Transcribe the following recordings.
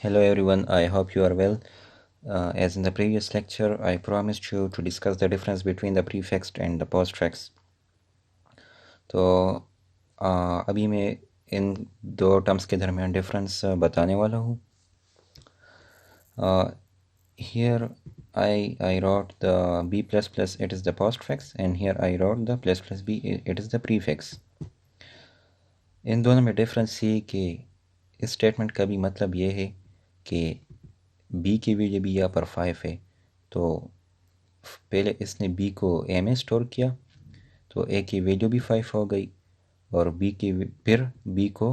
Hello everyone, I hope you are well. As in the previous lecture, I promised you to discuss the difference between the prefix and the postfix. तो अभी मैं इन दो terms के दरमियान difference बताने वाला हूँ. Here I wrote the b plus plus, it is the postfix, and here I wrote the plus plus b, it is the prefix. इन दोनों में डिफरेंस ये कि इस स्टेटमेंट का भी मतलब ये है कि b की वैल्यू भी यहाँ पर 5 है, तो पहले इसने b को a में स्टोर किया तो a की वैल्यू भी 5 हो गई, और फिर b को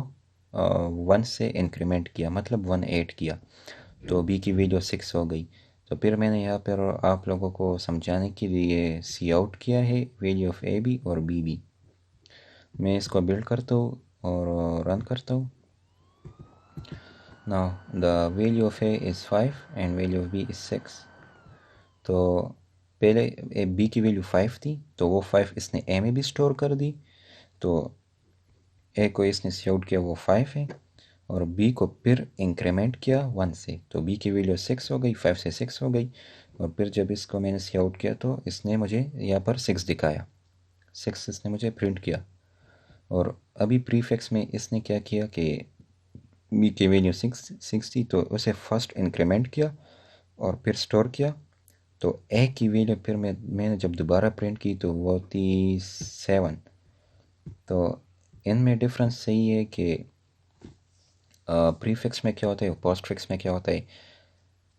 1 से इंक्रीमेंट किया, मतलब 1 ऐड किया, तो b की वैल्यू 6 हो गई. तो फिर मैंने यहाँ पर आप लोगों को समझाने के लिए सी आउट किया है वैल्यू ऑफ ए बी और बी बी. मैं इसको बिल्ड करता हूँ और रन करता हूँ. Now the value of a is 5 and value of b is 6. तो पहले b की वैल्यू 5 थी, तो वो 5 इसने a में भी स्टोर कर दी, तो a को इसने सी आउट किया, वो 5 है, और b को फिर इंक्रीमेंट किया 1 से, तो b की वैल्यू 6 हो गई, 5 से 6 हो गई, और फिर जब इसको मैंने सी आउट किया तो इसने मुझे यहाँ पर 6 दिखाया, 6 इसने मुझे प्रिंट किया. और अभी प्रीफिक्स में इसने क्या किया कि b की वैल्यू 6 थी, तो उसे फर्स्ट इंक्रीमेंट किया और फिर स्टोर किया, तो a की वैल्यू फिर मैंने जब दोबारा प्रिंट की तो वो थी 7. तो इनमें डिफरेंस सही है कि प्रीफिक्स में क्या होता है, पोस्टफिक्स में क्या होता है.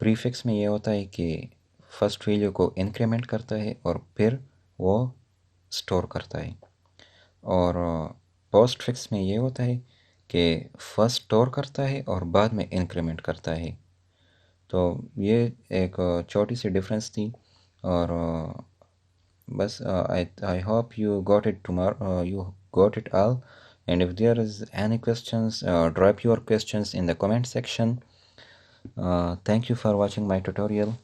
प्रीफिक्स में ये होता है कि फर्स्ट वैल्यू को इंक्रीमेंट करता है और फिर वो स्टोर करता है, और पोस्टफिक्स में ये होता है कि फर्स्ट स्टोर करता है और बाद में इंक्रीमेंट करता है. तो ये एक छोटी सी डिफरेंस थी, और बस I hope you got it tomorrow, you got it all, and if there is any questions, drop your questions in the comment section. Thank you for watching my tutorial.